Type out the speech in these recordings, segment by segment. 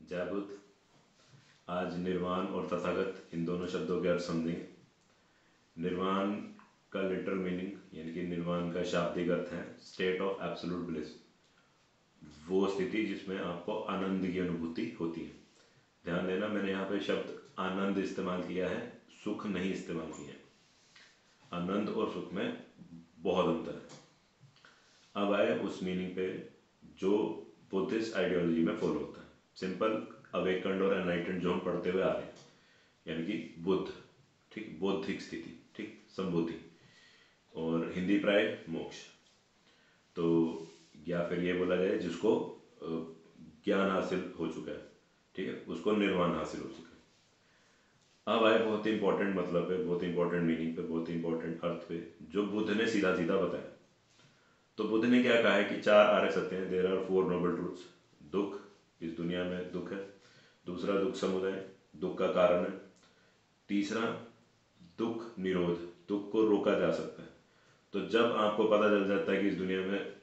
जय बुद्ध। आज निर्वाण और तथागत इन दोनों शब्दों के अर्थ समझेंगे। निर्वाण का लिटरल मीनिंग यानी कि निर्वाण का शाब्दिक अर्थ है स्टेट ऑफ एब्सोल्यूट ब्लिस, वो स्थिति जिसमें आपको आनंद की अनुभूति होती है। ध्यान देना, मैंने यहाँ पे शब्द आनंद इस्तेमाल किया है, सुख नहीं इस्तेमाल किया है। आनंद और सुख में बहुत अंतर है। अब आए उस मीनिंग पे जो बुद्धिस्ट आइडियोलॉजी में फॉलो होता है। सिंपल अवेकंड और एनलाइटेंड जो हम पढ़ते हुए आ रहे हैं, यानी कि बुद्ध, ठीक, बौद्धिक स्थिति, ठीक, संबोधि, और हिंदी प्राय मोक्ष। तो या फिर ये बोला जाए जिसको ज्ञान हासिल हो चुका है, ठीक है, उसको निर्वाण हासिल हो चुका है। अब आए बहुत ही इंपॉर्टेंट मतलब पे, बहुत ही इंपॉर्टेंट मीनिंग पे, बहुत ही इंपॉर्टेंट अर्थ पे, जो बुद्ध ने सीधा सीधा बताया। तो बुद्ध ने क्या कहा है कि चार आर्य सत्य हैं, there are four noble truths. दुख, इस दुनिया में दुख है। दूसरा दुख समुदाय, दुख का कारण है। तीसरा दुख निरोध, दुख को रोका जा सकता है। तो जब आपको पता चल जाता है कि इस दुनिया में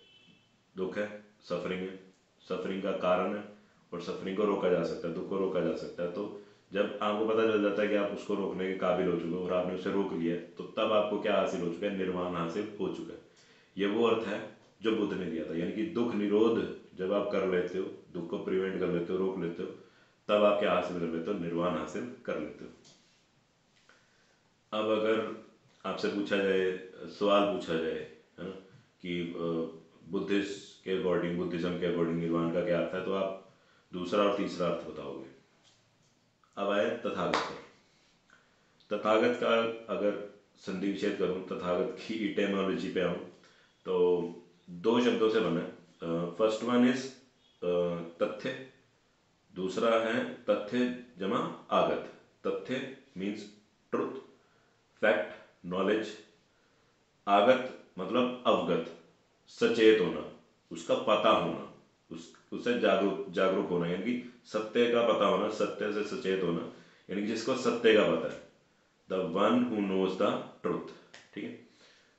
दुख है, सफरिंग है, सफरिंग का कारण है, और सफरिंग को रोका जा सकता है, दुख को रोका जा सकता है, तो जब आपको पता चल जाता है कि आप उसको रोकने के काबिल हो चुके हो और आपने उसे रोक लिया है, तो तब आपको क्या हासिल हो चुका है? निर्वाण हासिल हो चुका है। ये वो अर्थ है जो बुद्ध ने दिया था, यानी कि दुख निरोध जब आप कर लेते हो, दुख को प्रिवेंट कर लेते हो, रोक लेते हो, तब आप क्या हासिल कर लेते हो? निर्वाण हासिल कर लेते हो। अब अगर आपसे पूछा जाए, सवाल पूछा जाए, है ना, कि बुद्धिस्ट के अकॉर्डिंग, बुद्धिज्म के अकॉर्डिंग निर्वाण का क्या अर्थ है, तो आप दूसरा और तीसरा अर्थ बताओगे। अब आए तथागत पर। तथागत का अगर संधि विच्छेद करूं, तथागत की इटेमोलॉजी पे आऊं, तो दो शब्दों से बना है। फर्स्ट वन इज तथ्य, दूसरा है तथ्य जमा आगत। तथ्य मीन्स ट्रुथ, फैक्ट, नॉलेज। आगत मतलब अवगत, सचेत होना, उसका पता होना, उससे जागरूक जागरूक होना, यानी कि सत्य का पता होना, सत्य से सचेत होना, यानी कि जिसको सत्य का पता है, the one who knows the truth, ठीक है।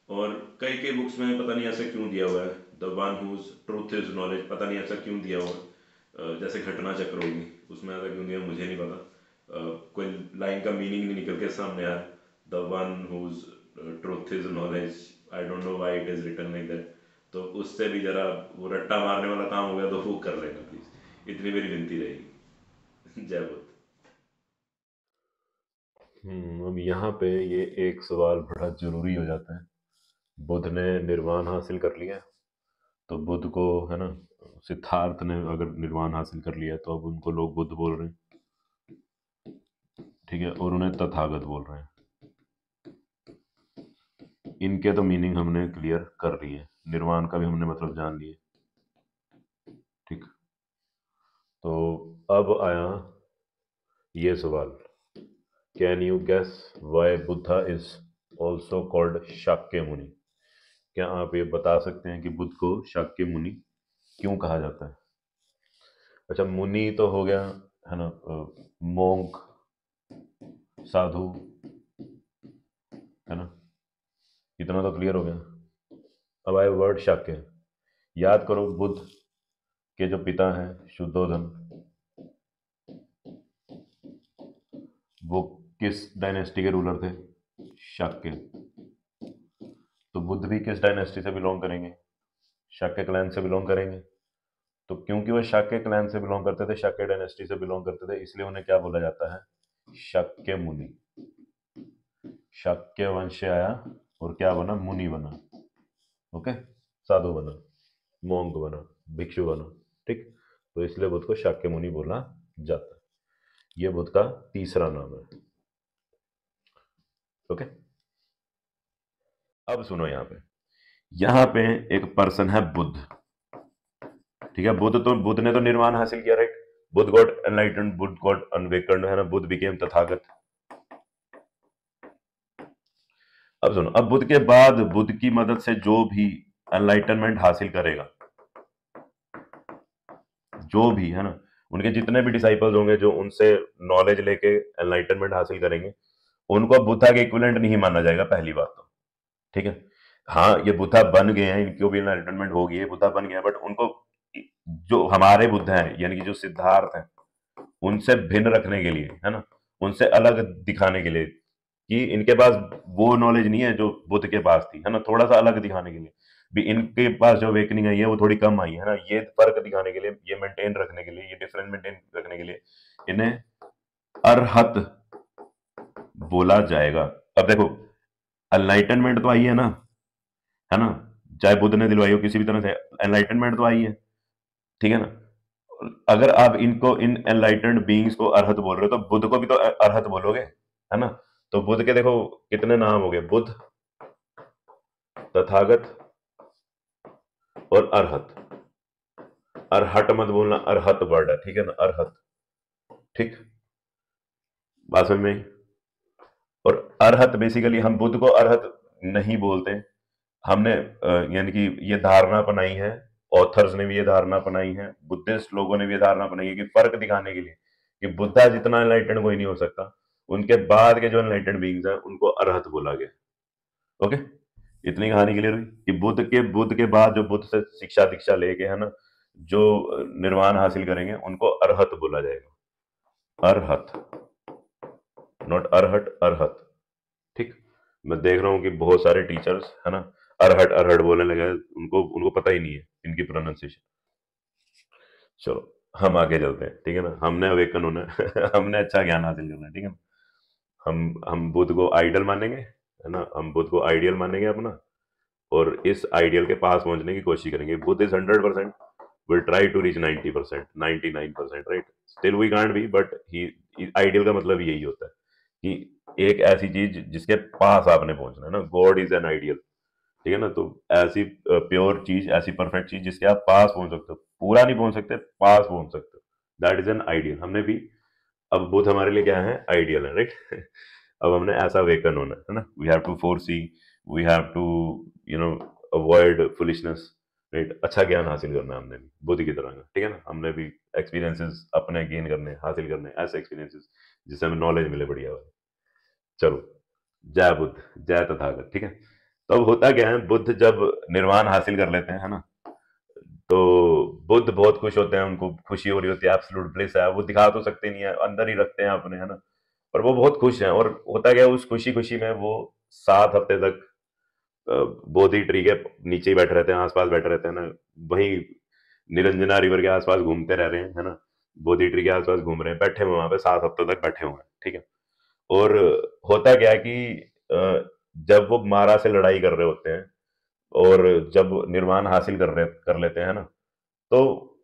और कई कई बुक्स में पता नहीं ऐसा क्यों दिया हुआ है, the one whose truth is knowledge, पता नहीं ऐसा क्यों दिया हुआ है। जैसे घटना चक्र होगी, उसमें ऐसा क्यों दिया मुझे नहीं पता। कोई लाइन का मीनिंग नहीं निकल के सामने आ, the one whose truth is knowledge, I don't know why it is written like that. तो उससे भी जरा वो रट्टा मारने वाला काम हो गया तो वो कर लेना प्लीज, इतनी मेरी विनती रहेगी। जय बुद्ध। अब यहाँ पे ये एक सवाल बड़ा जरूरी हो जाता है। बुद्ध ने निर्वाण हासिल कर लिया, तो बुद्ध को, है ना, सिद्धार्थ ने अगर निर्वाण हासिल कर लिया तो अब उनको लोग बुद्ध बोल रहे हैं, ठीक है, और उन्हें तथागत बोल रहे हैं। इनके तो मीनिंग हमने क्लियर कर लिए, निर्वाण का भी हमने मतलब जान लिए, ठीक। तो अब आया ये सवाल, can you guess why Buddha is also called Shakya Muni? क्या आप ये बता सकते हैं कि बुद्ध को शाक्य मुनि क्यों कहा जाता है? अच्छा, मुनि तो हो गया, है ना, मोंक, साधु, है ना, इतना तो क्लियर हो गया। अब आए वर्ड शाक्य। याद करो, बुद्ध के जो पिता हैं शुद्धोधन, वो किस डायनेस्टी के रूलर थे? शाक्य। तो बुद्ध भी किस डायनेस्टी से बिलोंग करेंगे? शाक्य क्लैन से बिलोंग करेंगे। तो क्योंकि वो शाक्य क्लैन से बिलोंग करते थे, शाक्य डायनेस्टी से बिलोंग करते थे, इसलिए उन्हें क्या बोला जाता है? शाक्य मुनि। शाक्य वंश से आया और क्या बना? मुनि बना। ओके, साधु बना, मोंग बना, भिक्षु बना, ठीक। तो इसलिए बुद्ध को शाक्य मुनि बोला जाता है। ये बुद्ध का तीसरा नाम है। ओके, अब सुनो, यहाँ पे एक पर्सन है बुद्ध, ठीक है। बुद्ध ने तो निर्वाण हासिल किया, right? Buddha got enlightened, Buddha got awakened, है ना, बुद्ध बिकेम तथागत। अब सुनो, अब बुद्ध के बाद बुद्ध की मदद से जो भी एनलाइटनमेंट हासिल करेगा, जो भी, है ना, उनके जितने भी डिसाइपल्स होंगे जो उनसे नॉलेज लेके एनलाइटनमेंट हासिल करेंगे, उनको बुद्धा के इक्विवेलेंट नहीं माना जाएगा, पहली बात तो, ठीक है। हाँ, ये बुद्धा बन गए हैं, इनको भी एनलाइटनमेंट हो गई है, बुद्धा बन गए हैं, बट उनको जो हमारे बुद्ध हैं, यानी कि जो सिद्धार्थ हैं, उनसे भिन्न रखने के लिए, है ना, उनसे अलग दिखाने के लिए, कि इनके पास वो नॉलेज नहीं है जो बुद्ध के पास थी, है ना, थोड़ा सा अलग दिखाने के लिए भी इनके पास जो अवेकनिंग आई है वो थोड़ी कम आई है ना, ये फर्क दिखाने के लिए, ये मेंटेन रखने के लिए, ये डिफरेंस मेंटेन रखने के लिए इन्हें अरहत बोला जाएगा। अब देखो, एनलाइटनमेंट तो आई है ना, चाहे बुद्ध ने दिलवाई हो किसी भी तरह से, एनलाइटनमेंट तो आई है, ठीक है ना। अगर आप इनको, इन एनलाइटेंड बीइंग्स को अरहत बोल रहे हो, तो बुद्ध को भी तो अरहत बोलोगे, है ना। तो बुद्ध के देखो कितने नाम हो गए, बुद्ध, तथागत और अरहत। अरहट मत बोलना, अरहत वर्ड है, ठीक है ना, अरहत, ठीक, बात समझ में आई? और अरहत बेसिकली, हम बुद्ध को अरहत नहीं बोलते, हमने यानी कि ये धारणा बनाई है, ऑथर्स ने भी ये धारणा बनाई है, बुद्धिस्ट लोगों ने भी ये धारणा बनाई है, कि फर्क दिखाने के लिए कि बुद्धा जितना एनलाइटेंड कोई नहीं हो सकता, उनके बाद के जो एनलाइटेंड बीइंग्स हैं उनको अरहत बोला गया। ओके, इतनी कहानी क्लियर हुई कि बुद्ध के बाद जो बुद्ध से शिक्षा दीक्षा लेके, है ना, जो निर्वाण हासिल करेंगे उनको अरहत बोला जाएगा। अरहत, नॉट अरहट, अरहत, ठीक। मैं देख रहा हूँ कि बहुत सारे टीचर्स, है ना, अरहट अरहट बोलने लगे, उनको उनको पता ही नहीं है इनकी प्रोनाउंसिएशन। चलो हम आगे चलते हैं, ठीक है ना, हमने अवेकन होना है हमने अच्छा ज्ञान हासिल करना है, ठीक है ना। हम बुद्ध को आइडल मानेंगे, है ना, हम बुद्ध को आइडियल मानेंगे अपना, और इस आइडियल के पास पहुंचने की कोशिश करेंगे। Buddha is 100%, will try to reach 90%, 99%, right, still we can't be, but he, ideal का मतलब यही होता है कि एक ऐसी चीज जिसके पास आपने पहुंचना है ना, गॉड इज एन आइडियल, ठीक है ना। तो ऐसी प्योर चीज, ऐसी परफेक्ट चीज जिसके आप पास पहुंच सकते हो, पूरा नहीं पहुंच सकते, पास पहुंच सकते हो, दैट इज एन आइडियल। हमने भी, अब बुद्ध हमारे लिए क्या है, आइडियल है, राइट अब हमने ऐसा वेकन होना है ना, we have to foresee, we have to, you know, avoid foolishness, right, अच्छा ज्ञान हासिल करना है हमने भी बुद्ध की तरह का, ठीक है ना। हमने भी एक्सपीरियंसेस अपने गेन करने, हासिल करने, ऐसे एक्सपीरियंसेस जिससे हमें नॉलेज मिले बढ़िया वाली। चलो, जय बुद्ध, जय तथागत, ठीक है। तो अब होता क्या है, बुद्ध जब निर्वाण हासिल कर लेते हैं, है ना, तो बुद्ध बहुत खुश होते हैं, उनको खुशी हो रही होती है, एब्सोल्यूट ब्लिस है, वो दिखा तो सकते नहीं है, अंदर ही रखते हैं अपने, है ना, पर वो बहुत खुश हैं। और होता क्या है, उस खुशी खुशी में वो 7 हफ्ते तक बोधि ट्री के नीचे ही बैठे रहते हैं, आसपास बैठे रहते हैं ना, वहीं निरंजना रिवर के आसपास घूमते रह रहे हैं, है ना, बोधि ट्री के आसपास घूम रहे हैं, बैठे हुए वहां पे 7 हफ्ते तक बैठे हुए हैं, ठीक है। और होता क्या है कि जब वो मारा से लड़ाई कर रहे होते हैं, और जब निर्वाण हासिल कर लेते हैं ना, तो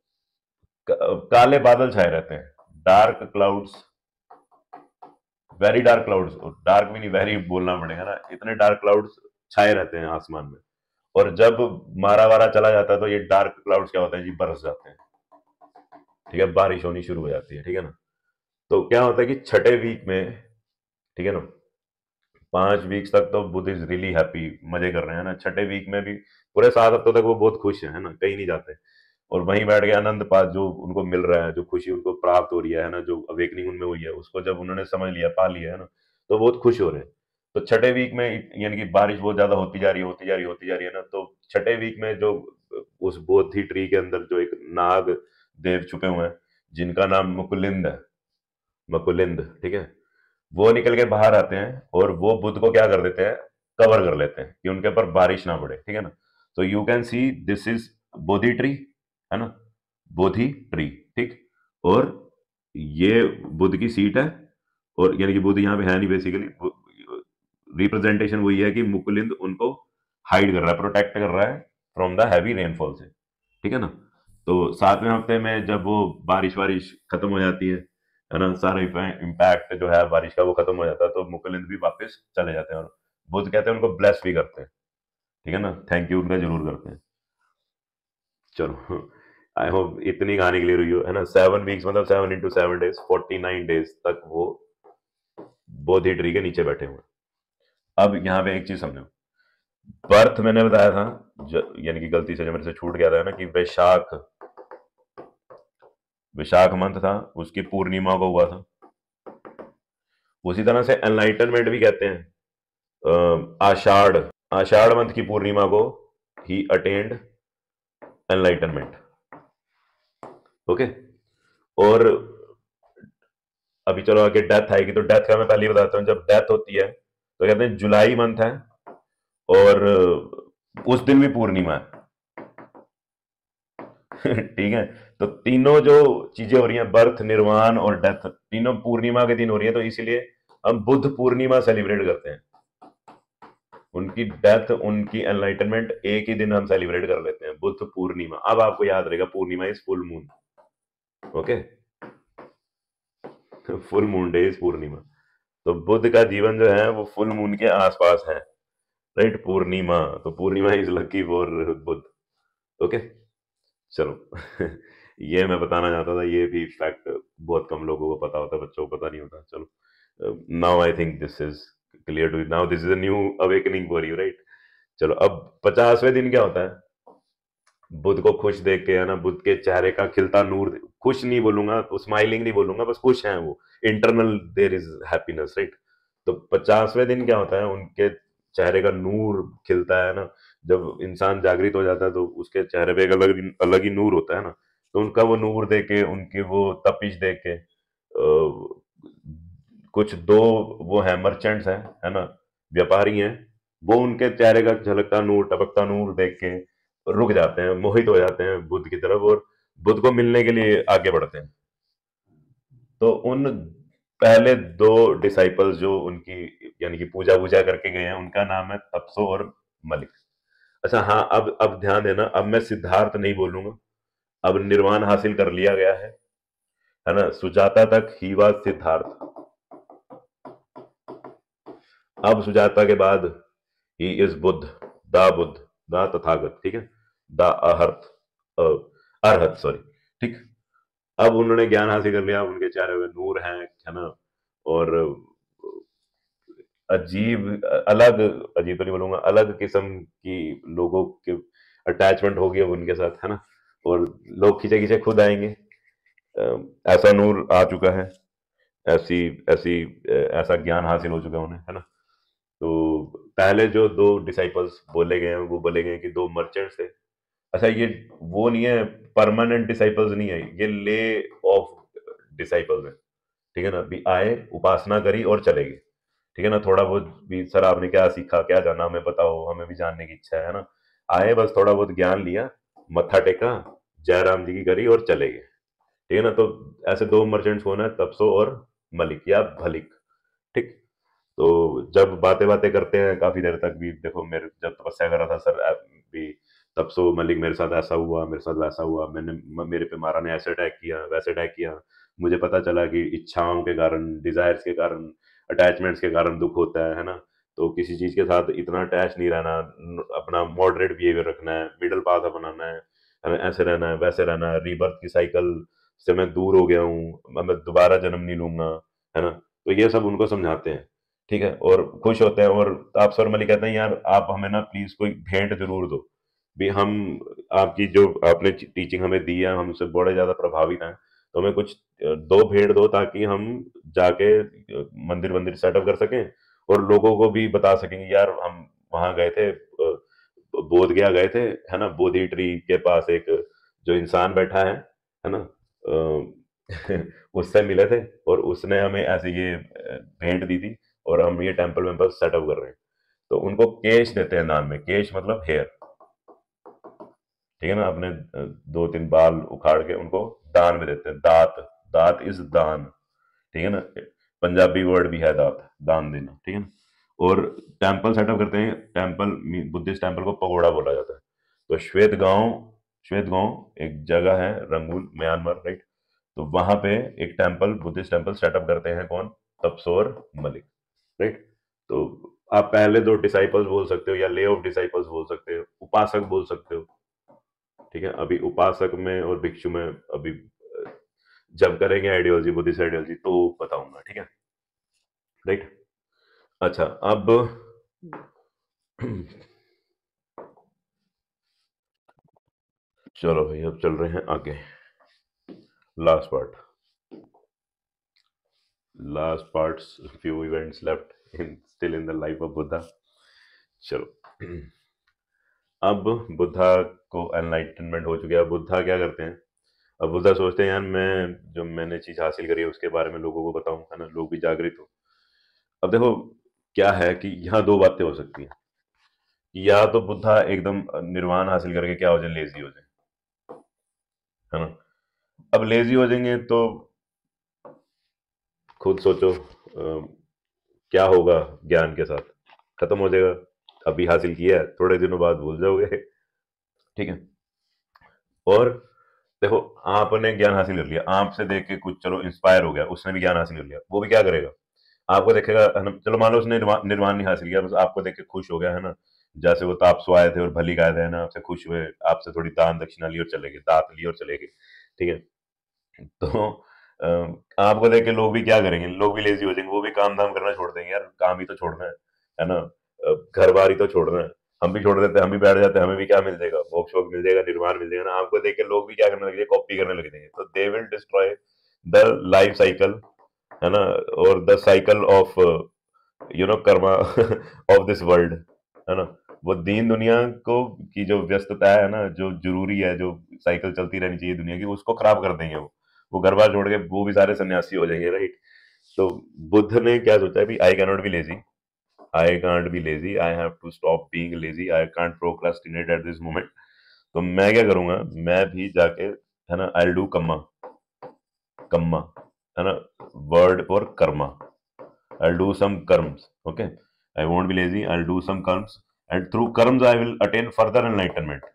काले बादल छाए रहते हैं, dark clouds, very dark clouds, dark भी नहीं, वेरी बोलना पड़ेगा ना, इतने डार्क क्लाउड्स छाए रहते हैं आसमान में। और जब मारा वारा चला जाता है तो ये डार्क क्लाउड्स क्या होता है जी, बरस जाते हैं, ठीक है, बारिश होनी शुरू हो जाती है, ठीक है ना। तो क्या होता है कि छठे वीक में, ठीक है ना, 5 वीक्स तक तो बुद्ध इज रियली हैप्पी, मजे कर रहे हैं ना, छठे वीक में भी पूरे 7 हफ्तों तक वो बहुत खुश है ना, कहीं नहीं जाते, और वहीं बैठ के आनंद पास जो उनको मिल रहा है, जो खुशी उनको प्राप्त हो रही है ना, जो अवेकनिंग उनमें हुई है, उसको जब उन्होंने समझ लिया, पा लिया है ना, तो बहुत खुश हो रहे हैं। तो छठे वीक में यानी कि बारिश बहुत ज्यादा होती जा रही है, होती जा रही है, होती जा रही है ना, तो छठे वीक में जो उस बोधि ट्री के अंदर जो एक नाग देव छुपे हुए हैं, जिनका नाम मुकुलिंद है, मुकुलिंद, ठीक है, वो निकल के बाहर आते हैं, और वो बुद्ध को क्या कर देते हैं, कवर कर लेते हैं, कि उनके ऊपर बारिश ना पड़े, ठीक है ना। तो you can see this is Bodhi tree, है ना, बोधि ट्री, ठीक। और ये बुद्ध की सीट है, और यानी कि बुद्ध यहाँ पे है नहीं, बेसिकली रिप्रेजेंटेशन वही है कि मुकुलिंद उनको हाइड कर रहा है, प्रोटेक्ट कर रहा है फ्रॉम द हैवी रेनफॉल से, ठीक है ना। तो 7वें हफ्ते में जब वो बारिश वारिश खत्म हो जाती है ना, सारा इम्पैक्ट जो है बारिश का वो खत्म हो जाता है, तो मुकुलिंद भी वापस चले जाते हैं, और बुद्ध कहते हैं उनको ब्लेस भी करते हैं, ठीक है ना, थैंक यू उनका जरूर करते हैं। चलो, आई होप इतनी कहानी क्लियर हुई हो, है ना। 7 वीक्स मतलब 7 × 7 डेज, 49 डेज तक वो बोधि ट्री के नीचे बैठे हुए हैं। अब यहाँ पे एक चीज समझो, बर्थ मैंने बताया था, यानी कि गलती से जो मेरे से छूट गया था ना, कि वैशाख, विशाख मंथ था, उसकी पूर्णिमा को हुआ था। उसी तरह से एनलाइटनमेंट भी कहते हैं आषाढ़, आषाढ़ मंथ की पूर्णिमा को ही अटेंड एनलाइटनमेंट, ओके। और अभी चलो आगे डेथ आएगी, तो डेथ का मैं पहले ही बताता हूँ। जब डेथ होती है तो कहते हैं जुलाई मंथ है और उस दिन भी पूर्णिमा है। ठीक है, तो तीनों जो चीजें हो रही हैं, बर्थ, निर्वाण और डेथ, तीनों पूर्णिमा के दिन हो रही है, तो इसीलिए हम बुद्ध पूर्णिमा सेलिब्रेट करते हैं। उनकी डेथ, उनकी एनलाइटनमेंट एक ही दिन हम सेलिब्रेट कर लेते हैं, बुद्ध पूर्णिमा। अब आपको याद रहेगा, Purnima is full moon. Okay, full moon day is Purnima. तो बुद्ध का जीवन जो है वो फुल मून के आसपास है, राइट। पूर्णिमा, तो Purnima is lucky for Buddha. Okay, चलो। ये मैं बताना चाहता था, ये भी फैक्ट बहुत कम लोगों को पता होता है, बच्चों को पता नहीं होता। चलो, now I think this is clear too, now this is a new awakening for you, right. चलो, अब 50वें दिन क्या होता है? बुद्ध को खुश देख के, है ना, बुद्ध के चेहरे का खिलता नूर, खुश नहीं बोलूंगा तो स्माइलिंग नहीं बोलूंगा, बस खुश हैं वो, internal there is happiness, right. तो 50वें दिन क्या होता है? उनके चेहरे का नूर खिलता है ना। जब इंसान जागृत हो जाता है तो उसके चेहरे पे एक अलग अलग ही नूर होता है ना। तो उनका वो नूर देख के, उनकी वो तपिश देख के, कुछ दो वो है मर्चेंट्स हैं, है ना, व्यापारी हैं, वो उनके चेहरे का झलकता नूर, टपकता नूर देख के रुक जाते हैं, मोहित हो जाते हैं बुद्ध की तरफ, और बुद्ध को मिलने के लिए आगे बढ़ते हैं। तो उन पहले दो डिसाइपल्स जो उनकी यानी कि पूजा वूजा करके गए हैं, उनका नाम है तपसो और मलिक। अच्छा हाँ, अब ध्यान देना, अब मैं सिद्धार्थ नहीं बोलूंगा, अब निर्वाण हासिल कर लिया गया है ना। सुजाता तक ही वाज सिद्धार्थ। अब सुजाता के बाद he is Buddha, the Buddha, the Tathagata, ठीक है, द अहर्थ, अरहत, सॉरी, ठीक। अब उन्होंने ज्ञान हासिल कर लिया, उनके चेहरे में नूर है ना। और अजीब, अलग, अजीब तो नहीं बोलूंगा, अलग किस्म की लोगों के अटैचमेंट होगी अब उनके साथ, है ना। और लोग खींचे खींचे खुद आएंगे। ऐसा नूर आ चुका है, ऐसी ऐसी ऐसा ज्ञान हासिल हो चुका है उन्हें, है ना। तो पहले जो दो डिसाइपल्स बोले गए हैं, वो बोले गए हैं कि दो मर्चेंट्स थे। अच्छा, ये वो नहीं है, परमानेंट डिसाइपल्स नहीं है, ये ले ऑफ डिसाइपल्स है, ठीक है ना। भी आए, उपासना करी और चले गए, ठीक है ना। थोड़ा बहुत भी, सर आपने क्या सीखा, क्या जाना, हमें बताओ, हमें भी जानने की इच्छा है ना। आए, बस थोड़ा बहुत ज्ञान लिया, मत्था टेका, जयराम जी की करी और चले गए, ठीक है ना। तो ऐसे दो मर्चेंट्स होना है, तपसो और मलिक या भलिक, ठीक। तो जब बातें बातें करते हैं काफी देर तक भी, देखो मेरे जब तपस्या कर रहा था सर भी, तब सो मलिक, मेरे साथ ऐसा हुआ, मेरे साथ वैसा हुआ, मेरे पे मारा ने ऐसे अटैक किया, वैसे अटैक किया। मुझे पता चला कि इच्छाओं के कारण, डिजायर्स के कारण, अटैचमेंट्स के कारण दुख होता है ना। तो किसी चीज के साथ इतना अटैच नहीं रहना, अपना मॉडरेट बिहेवियर रखना है, मिडिल पाथ अपनाना है ना, ऐसे रहना है, वैसे रहना है। रीबर्थ की साइकिल से मैं दूर हो गया हूँ, मैं दोबारा जन्म नहीं लूंगा, है ना। तो ये सब उनको समझाते हैं, ठीक है, और खुश होते हैं। और आप सर मलिक कहते हैं, यार आप हमें ना प्लीज कोई भेंट जरूर दो, भी हम आपकी जो आपने टीचिंग हमें दी है, हम उससे बड़े ज्यादा प्रभावित हैं, तो हमें कुछ दो भेंट दो, ताकि हम जाके मंदिर मंदिर सेटअप कर सकें, और लोगों को भी बता सकेंगे, यार हम वहां गए थे, बोध गया गए थे, है ना, बोधि ट्री के पास एक जो इंसान बैठा है ना, उससे मिले थे, और उसने हमें ऐसे ये भेंट दी थी, और हम ये टेम्पल वेम्पल सेटअप कर रहे हैं। तो उनको केश देते हैं दान में, केश मतलब हेयर, ठीक है ना। अपने दो तीन बाल उखाड़ के उनको दान में देते हैं, दात, दात इज दान, ठीक है ना। पंजाबी वर्ड भी है दात, दान देना, ठीक है ना। और टेम्पल सेटअप करते हैं, टेम्पल, बुद्धिस्ट टेम्पल को पगोड़ा बोला जाता है। तो श्वेत गांव एक जगह है, रंगून, म्यांमार, राइट। तो वहां पे एक टेम्पल, बुद्धिस्ट टेम्पल सेटअप करते हैं, कौन? तपसोर मलिक, राइट। तो आप पहले दो डिसाइपल्स बोल सकते हो, या ले ऑफ डिसाइपल्स बोल सकते हो, उपासक बोल सकते हो, ठीक है। अभी उपासक में और भिक्षु में अभी जब करेंगे आइडियोलॉजी, बुद्धिस्ट आइडियोलॉजी, तो बताऊंगा, ठीक है, राइट। अच्छा, अब चलो भाई, अब चल रहे हैं आगे, last part, last parts, few events left in still in the life of Buddha. चलो, अब बुद्धा को एनलाइटनमेंट हो चुका है। बुद्धा क्या करते हैं? अब बुद्धा सोचते हैं यार मैं जो मैंने चीज हासिल करी है उसके बारे में लोगों को बताऊं, है ना, लोग भी जागृत हो। अब देखो क्या है कि यहाँ दो बातें हो सकती हैं। या तो बुद्धा एकदम निर्वाण हासिल करके क्या हो जाए, लेजी हो जाए, है ना। अब लेजी हो जाएंगे तो खुद सोचो क्या होगा ज्ञान के साथ, खत्म हो जाएगा। अभी हासिल किया है, थोड़े दिनों बाद भूल जाओगे। ठीक है। और देखो, आपने ज्ञान हासिल कर लिया, आप से देख के कुछ चलो इंस्पायर हो गया, उसने भी ज्ञान हासिल कर लिया, वो भी क्या करेगा, आपको देखेगा, है ना। चलो मान लो उसने निर्वाण नहीं हासिल किया, बस आपको देख के खुश हो गया, है ना। जैसे वो तापसो आए थे और भली गाय थे, है ना, आपसे खुश हुए, आपसे थोड़ी दान दक्षिणा ली और चले गए, दात ली और चले गए। ठीक है। तो आपको देख के लोग भी क्या करेंगे, लोग भी लेजी हो जाएंगे, वो भी काम धाम करना छोड़ देंगे, यार काम ही तो छोड़ना है ना। घर बार ही तो छोड़ना है। हम भी छोड़ देते हैं, हम भी बैठ जाते हैं, हमें भी क्या मिल जाएगा, मोक्ष वोक्ष मिल जाएगा, निर्वाण मिल जाएगा ना। आपको देख के लोग भी क्या करने लगेंगे, कॉपी करने लग जाएंगे, तो they will destroy the life cycle, है ना, और the cycle of Karma of this world, है ना। वो दीन दुनिया को की जो व्यस्तता है ना, जो जरूरी है, जो साइकिल चलती रहनी चाहिए दुनिया की, उसको खराब कर देंगे वो घर बार छोड़ के वो भी सारे सन्यासी हो जाएंगे, राइट। तो बुद्ध ने क्या सोचा है भी, I cannot be lazy, I can't be lazy, I have to stop being lazy, I can't procrastinate at this moment. तो मैं क्या करूंगा, मैं भी जाके, है ना, आई डू कम्मा, कम्मा, है ना, word for Karma, I'll do some karms. Okay, I won't be lazy. I'll do some karms, and through karms, I will attain further enlightenment.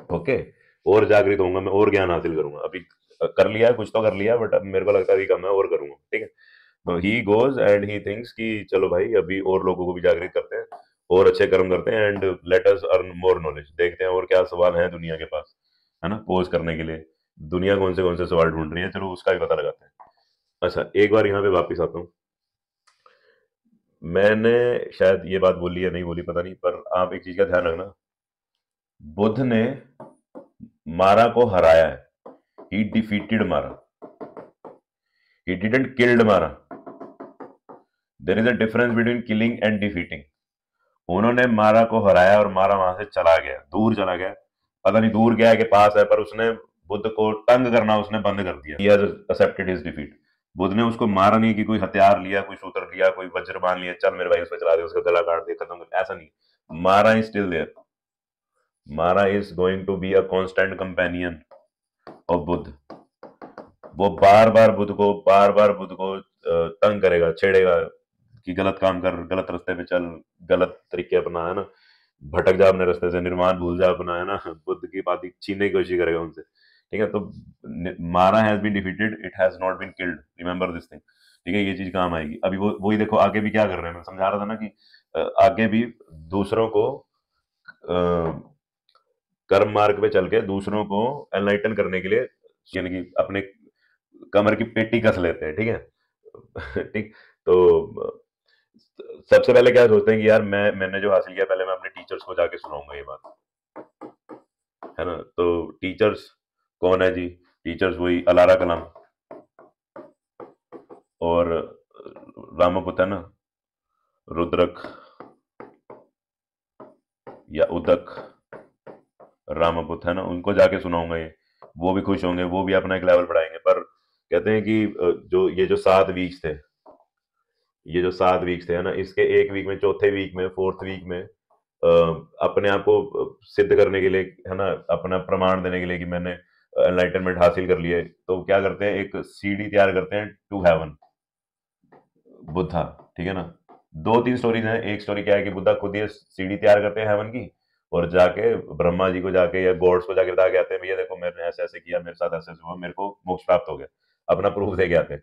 Okay, और जागृत होऊंगा मैं, और ज्ञान हासिल करूंगा। अभी कर लिया है, कुछ तो कर लिया, बट अब मेरे को लगता है अभी कम है, और करूंगा। ठीक है। तो he goes and he thinks कि चलो भाई, अभी और लोगों को भी जागृत करते हैं, और अच्छे कर्म करते हैं, and let us earn more knowledge. देखते हैं और क्या सवाल है दुनिया के पास, है ना, पोज करने के लिए। दुनिया कौन से सवाल ढूंढ रही है, चलो उसका भी पता लगाते हैं। अच्छा, एक बार यहाँ पे वापिस आता हूँ। मैंने शायद ये बात बोली या नहीं बोली पता नहीं, पर आप एक चीज का ध्यान रखना, बुद्ध ने मारा को हराया है, he defeated Mara, he didn't killed Mara. There is a difference between killing and defeating. उन्होंने मारा को हराया और मारा वहां से चला गया, दूर चला गया, पता नहीं दूर गया है कि पास है, पर उसने बुद्ध को तंग करना उसने बंद कर दिया। He has accepted his defeat. Buddha ने उसको मारा नहीं कि कोई हथियार लिया, कोई सूत्र लिया, कोई वज्र मान लिया, चल मेरे भाई उस पर चला दे, उसका गला काट दे, खत्म कर, ऐसा नहीं। Mara is still there. Mara is going to be a constant companion of Buddha. वो बार बार बुद्ध को तंग करेगा, छेड़ेगा कि गलत काम कर, गलत रास्ते पे चल, गलत तरीके अपना, है ना, भटक जा अपने रास्ते से, निर्माण भूल जा अपना, है ना। बुद्ध की बात छीनने की कोशिश करेगा उनसे। ठीक है। तो Mara has been defeated, it has not been killed, remember this thing. ठीक है, ये चीज काम आएगी। अभी वो वही देखो आगे भी क्या कर रहे हैं, मैं समझा रहा था ना कि आगे भी दूसरों को कर्म मार्ग पे चल के दूसरों को एनलाइटन करने के लिए, यानी कि अपने कमर की पेटी कस लेते हैं। ठीक है। ठीक। तो सबसे पहले क्या सोचते हैं कि यार मैंने जो हासिल किया, पहले मैं अपने टीचर्स को जाके सुनाऊंगा ये बात, है ना। तो टीचर्स कौन है जी, टीचर्स वही अलारा कलाम और रामापुत, है ना, रुद्रक या उदक, रामापुत, है ना, उनको जाके सुनाऊंगा ये। वो भी खुश होंगे, वो भी अपना एक लेवल बढ़ाएंगे। पर कहते हैं कि जो ये जो 7 वीक्स थे, ये जो 7 वीक्स थे, है ना, इसके एक वीक में, चौथे वीक में, फोर्थ वीक में अपने आप को सिद्ध करने के लिए, है ना, अपना प्रमाण देने के लिए कि मैंने एनलाइटनमेंट हासिल कर लिया है, तो क्या करते हैं, एक सीढ़ी तैयार करते हैं टू हेवन, बुद्धा। ठीक है ना। 2-3 स्टोरीज हैं। एक स्टोरी क्या है कि बुद्धा खुद ये सीढ़ी तैयार करते हैं हेवन की, और जाके ब्रह्मा जी को जाके या गॉड्स को जाके बता के आते हैं, भैया देखो मैंने ऐसे ऐसे किया, मेरे साथ ऐसे ऐसे हुआ, मेरे को मोक्ष प्राप्त हो गया, अपना प्रूफ दे के आते हैं।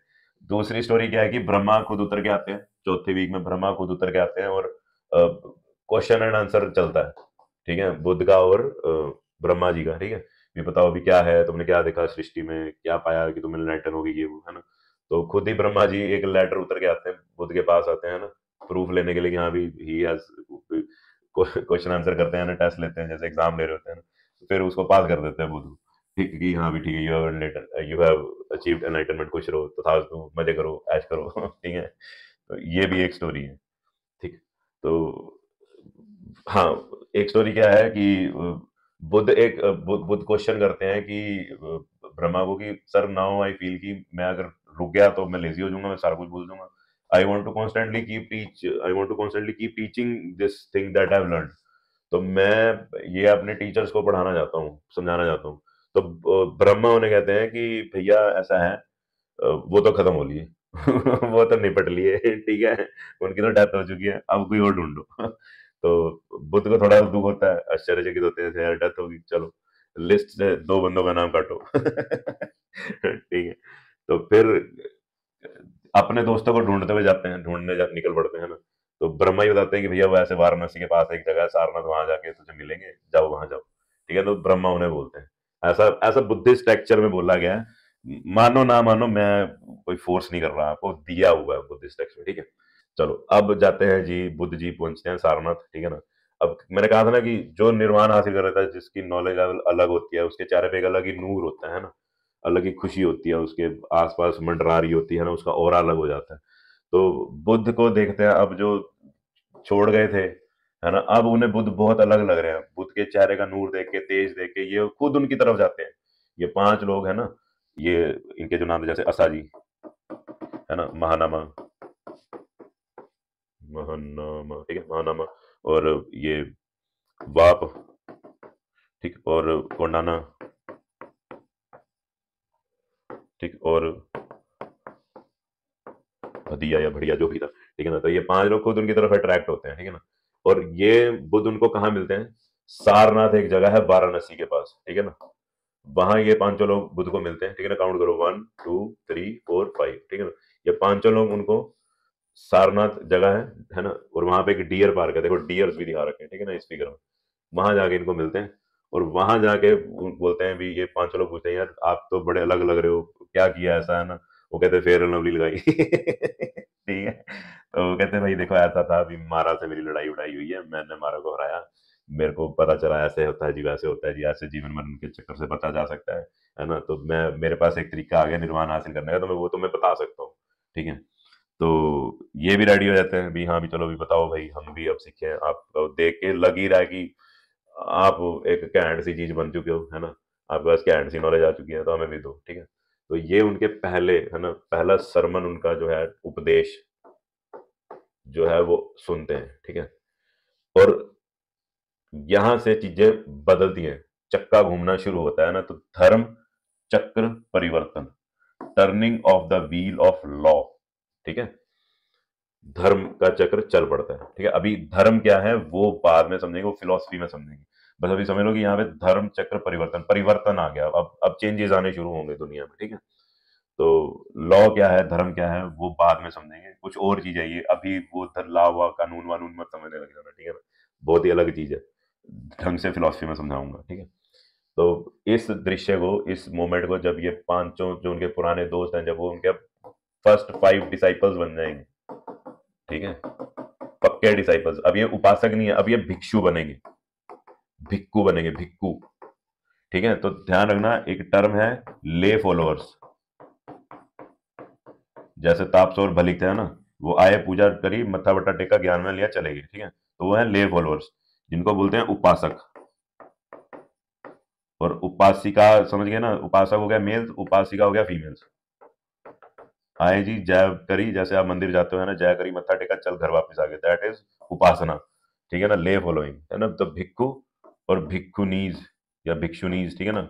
दूसरी स्टोरी क्या है कि ब्रह्मा खुद उतर के आते हैं, चौथे वीक में ब्रह्मा खुद उतर के आते हैं, और क्वेश्चन एंड आंसर चलता है। ठीक है, बुद्ध का और ब्रह्मा जी का। ठीक है, ये बताओ अभी क्या है, तुमने क्या देखा सृष्टि में, क्या पाया कि तुम्हें एनलाइटन होगी, ये वो, है ना। तो खुद ही ब्रह्मा जी एक लेटर उतर के आते हैं, बुद्ध के पास आते हैं ना, प्रूफ लेने के लिए कि हाँ भी ही हैज, क्वेश्चन आंसर करते हैं ना, टेस्ट लेते हैं, जैसे एग्जाम ले रहे होते हैं ना, तो फिर उसको पास कर देते हैं बुद्ध। ठीक कि हाँ भी ठीक है, यू हैव अचीव्ड एनलाइटनमेंट, खुश रहो, तथास्तु, मजे करो, ऐश करो। ठीक है। तो ये भी एक स्टोरी है। ठीक। तो हाँ, एक स्टोरी क्या है कि बुद्ध क्वेश्चन करते हैं कि ब्रह्मा को कि सर नाउ आई फील कि मैं अगर रुक गया तो मैं लेजी हो जाऊंगा, मैं सारा कुछ भूल जाऊंगा। I want to constantly keep teaching this thing that I have learn. तो मैं ये अपने टीचर्स को पढ़ाना चाहता हूँ, समझाना चाहता हूँ। तो ब्रह्मा उन्हें कहते हैं कि भैया ऐसा है, वो तो खत्म हो लिए वो तो निपट लिए, ठीक है, उनकी तो डेथ हो चुकी है, अब कोई और ढूंढो। तो बुद्ध को थोड़ा दुख होता है, आश्चर्यचकित होते हैं, यार डेथ होगी, चलो लिस्ट से 2 बंदों का नाम काटो। ठीक है। तो फिर अपने दोस्तों को ढूंढते हुए जाते हैं, निकल पड़ते हैं ना। तो ब्रह्मा ही बताते हैं कि भैया वो ऐसे वाराणसी के पास एक जगह है सारनाथ, वहां जाके तुझे मिलेंगे, जाओ वहां जाओ। ठीक है, तो ब्रह्मा उन्हें बोलते हैं। ऐसा ऐसा बुद्धिस्ट टेक्चर में बोला गया है, मानो ना मानो, मैं कोई फोर्स नहीं कर रहा, आपको दिया हुआ है बुद्धिस्ट टेक्स्ट में। ठीक है, चलो अब जाते हैं जी, बुद्ध जी पहुंचते हैं सारनाथ। ठीक है ना। अब मैंने कहा था ना कि जो निर्वाण हासिल कर रहा था, जिसकी नॉलेज लेवल अलग होती है, उसके चेहरे पे एक अलग ही नूर होता है ना, अलग ही खुशी होती है, उसके आसपास मंडरा रही होती है ना, उसका ऑरा अलग हो जाता है। तो बुद्ध को देखते हैं अब, जो छोड़ गए थे, है ना, अब उन्हें बुद्ध बहुत अलग लग रहे हैं। बुद्ध के चेहरे का नूर देख के, तेज देख के, ये खुद उनकी तरफ जाते हैं। ये 5 लोग है ना, ये इनके जो नाम है, जैसे असाजी, है ना, महानामा, महानामा, ठीक है, महानामा, और ये वाप, ठीक, और कोंडाना, ठीक, और दिया या बढ़िया जो भी था। ठीक है ना। तो ये 5 लोग खुद उनकी तरफ अट्रैक्ट होते हैं। ठीक है ना। और ये बुद्ध उनको कहाँ मिलते हैं? सारनाथ एक जगह है वाराणसी के पास। ठीक है ना। वहां ये 5 लोग बुद्ध को मिलते हैं। ठीक है ना। काउंट करो, 1 2 3 4 5। ठीक है ना। ये 5 लोग उनको, सारनाथ जगह है ना, और वहां पे एक डियर पार्क है, देखो डियर्स भी दिखा रखे हैं, ठीक है ना, इस फिगर में। वहां जाके इनको मिलते हैं, और वहां जाके बोलते हैं भी, ये 5 लोग पूछते हैं, यार आप तो बड़े अलग लग रहे हो, क्या किया ऐसा, है ना। वो कहते हैं फेयर एंड लवली लगाई। ठीक है। तो वो कहते हैं भाई देखो, ऐसा था, अभी मारा से मेरी लड़ाई उड़ाई हुई है, मैंने मारा को हराया, मेरे को पता चला ऐसे होता है जी, वैसे होता है जी, ऐसे जीवन मरण के चक्कर से बचा जा सकता है ना। तो मैं, मेरे पास एक तरीका आ गया निर्वाण हासिल करने का, तो मैं वो तुम्हें बता सकता हूँ। ठीक है। तो ये भी रेडी हो जाते हैं भी, हाँ भी चलो भी बताओ भाई, हम भी अब सीखे हैं, आप देख के लग ही रहा है कि आप एक कैंट सी चीज बन चुके हो, है ना, आपके पास कैंट सी नॉलेज आ चुकी है, तो हमें भी दो। ठीक है। तो ये उनके पहले, है ना, पहला सरमन उनका जो है, उपदेश जो है वो सुनते हैं। ठीक है। और यहां से चीजें बदलती हैं, चक्का घूमना शुरू होता है ना। तो धर्म चक्र परिवर्तन, turning of the wheel of law. ठीक है। धर्म का चक्र चल पड़ता है। ठीक है। अभी धर्म क्या है वो बाद में समझेंगे, वो फिलोसफी में समझेंगे। बस अभी समझ लो कि यहाँ पे धर्म चक्र परिवर्तन, परिवर्तन आ गया, अब चेंजेस आने शुरू होंगे दुनिया में। ठीक है। तो लॉ क्या है, धर्म क्या है, वो बाद में समझेंगे, कुछ और चीज है ये, अभी वो लॉ वा कानून वानून मत समझने लग जाना। ठीक है ना। बहुत ही अलग चीज है, ढंग से फिलोसफी में समझाऊंगा। ठीक है। तो इस दृश्य को, इस मोमेंट को, जब ये 5 जो उनके पुराने दोस्त हैं, जब वो उनके फर्स्ट 5 डिसाइपल्स बन जाएंगे, ठीक है, पक्के डिसाइपल्स, अब ये उपासक नहीं है, अब ये भिक्षु बनेंगे, भिक्खु बनेंगे, भिक्खु। ठीक है। तो ध्यान रखना, एक टर्म है ले फॉलोअर्स, जैसे तापसोर भलिक थे, है ना, वो आए, पूजा करी, मत्था वट्टा टेका, ज्ञान में लिया, चले गए। ठीक है। तो वो है ले फॉलोअर्स, जिनको बोलते हैं उपासक। और उपासिका, समझ गए ना, उपासक हो गया मेल्स, उपासिका हो गया फीमेल्स। आए जी, जय करी, जैसे आप मंदिर जाते हो, है ना, जय करी, मत्था टेका, चल घर वापस आ गए, दैट इज उपासना। ठीक है ना, ले फॉलोइंग, है ना। तो भिक्खु और भिक्खुनीज या भिक्षुनीज, ठीक है ना।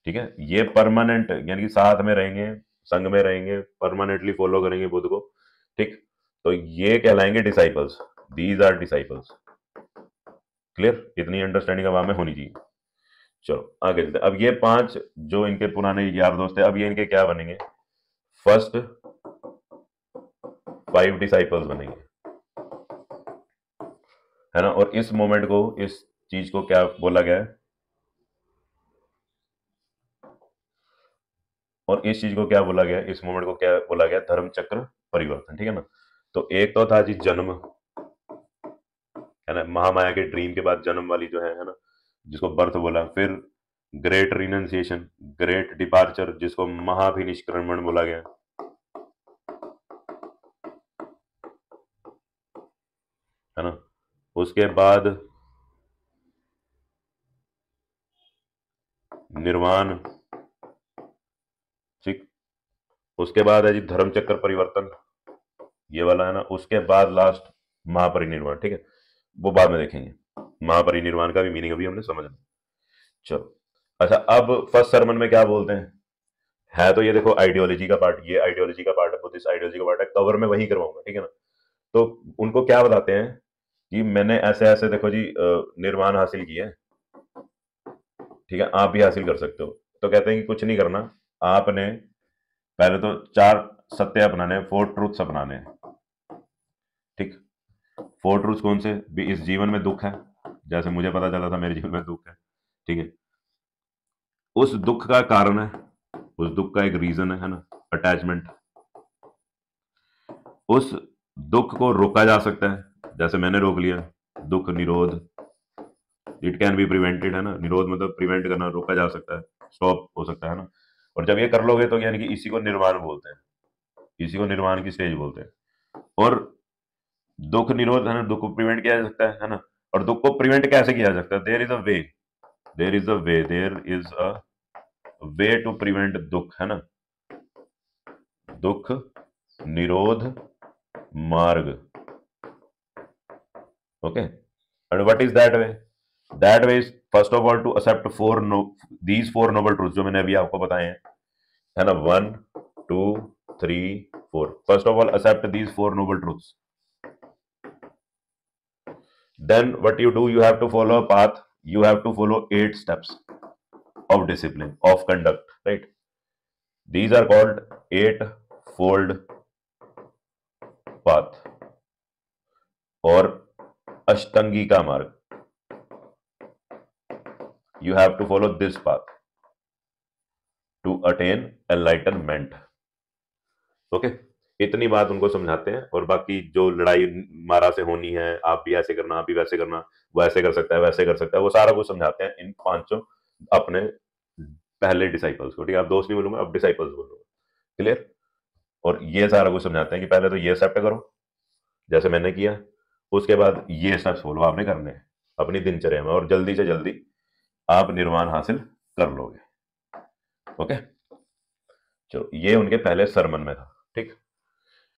ठीक है। ये परमानेंट, यानी कि साथ में रहेंगे, संग में रहेंगे, परमानेंटली फॉलो करेंगे बुद्ध को। ठीक। तो ये कहलाएंगे disciples, these are disciples. Clear, इतनी अंडरस्टैंडिंग अब हमें होनी चाहिए। चलो आगे चलते हैं। अब ये 5 जो इनके पुराने यार दोस्त है, अब ये इनके क्या बनेंगे? फर्स्ट 5 डिसाइपल्स बनेंगे, है ना। और इस मोमेंट को, इस चीज को क्या बोला गया है? और इस चीज को क्या बोला गया, इस मोमेंट को क्या बोला गया? धर्म चक्र परिवर्तन। ठीक है ना। तो एक तो था जी जन्म, है ना, महामाया के ड्रीम के बाद जन्म वाली जो है ना, जिसको बर्थ बोला। फिर ग्रेट रिनंसिएशन, ग्रेट डिपार्चर, जिसको महाभिनिष्क्रमण बोला गया। है ना। उसके बाद निर्वाण, ठीक। उसके बाद है जी धर्म चक्र परिवर्तन, ये वाला है ना। उसके बाद लास्ट महापरिनिर्वाण, ठीक है, वो बाद में देखेंगे। महापरिनिर्वाण का भी मीनिंग अभी हमने समझना। चलो अच्छा, अब फर्स्ट सरमन में क्या बोलते हैं, है तो ये देखो आइडियोलॉजी का पार्ट, ये आइडियोलॉजी का पार्ट है, बुद्धिस्ट आइडियोलॉजी का पार्ट है, कवर में वही करवाऊंगा, ठीक है ना। तो उनको क्या बताते हैं कि मैंने ऐसे ऐसे देखो जी निर्वाण हासिल किया है, ठीक है, आप भी हासिल कर सकते हो। तो कहते हैं कि कुछ नहीं करना, आपने पहले तो 4 सत्य अपनाने हैं, 4 ट्रूथ्स अपनाने हैं, ठीक। 4 ट्रूथ्स कौन से भी, इस जीवन में दुख है, जैसे मुझे पता चला था मेरे जीवन में दुख है, ठीक है, उस दुख का कारण है, उस दुख का एक रीजन है ना, अटैचमेंट। उस दुख को रोका जा सकता है, जैसे मैंने रोक लिया, दुख निरोध, इट कैन बी प्रिवेंटेड, है ना। निरोध मतलब प्रिवेंट करना, रोका जा सकता है, स्टॉप हो सकता है ना। और जब ये कर लोगे तो यानी कि इसी को निर्वाण बोलते हैं, इसी को निर्वाण की स्टेज बोलते हैं। और दुख निरोध, है ना, दुख को प्रिवेंट किया जा सकता है ना। और दुख को प्रिवेंट कैसे किया जा सकता है, there is a way, there is a way, there is a way to prevent dukh, है ना। दुख निरोध मार्ग, okay. And what is that way, that way is first of all to accept these 4 noble truths जो मैंने अभी आपको बताए हैं, है ना। 1 2 3 4, first of all accept these 4 noble truths. Then what you do, you have to follow a path, you have to follow 8 steps of discipline, of conduct, right. These are called 8-fold path or अष्टांगी का मार्ग। You have to follow this path to attain enlightenment, okay। इतनी बात उनको समझाते हैं, और बाकी जो लड़ाई मारा से होनी है, आप भी ऐसे करना, आप भी वैसे करना, वो ऐसे कर सकता है, वैसे कर सकता है, वो सारा कुछ समझाते हैं इन 5 अपने पहले डिसाइपल्स को, ठीक है। आप दोस्त नहीं बोलूंगा, अब डिसाइपल्स बोलूंगा, क्लियर। और ये सारा कुछ समझाते हैं कि पहले तो ये एक्सेप्ट करो जैसे मैंने किया, उसके बाद ये स्टेप्स फॉलो आपने करने हैं अपनी दिनचर्या में, और जल्दी से जल्दी आप निर्वाण हासिल कर लोगे, ओके। चलो ये उनके पहले सरमन में था, ठीक।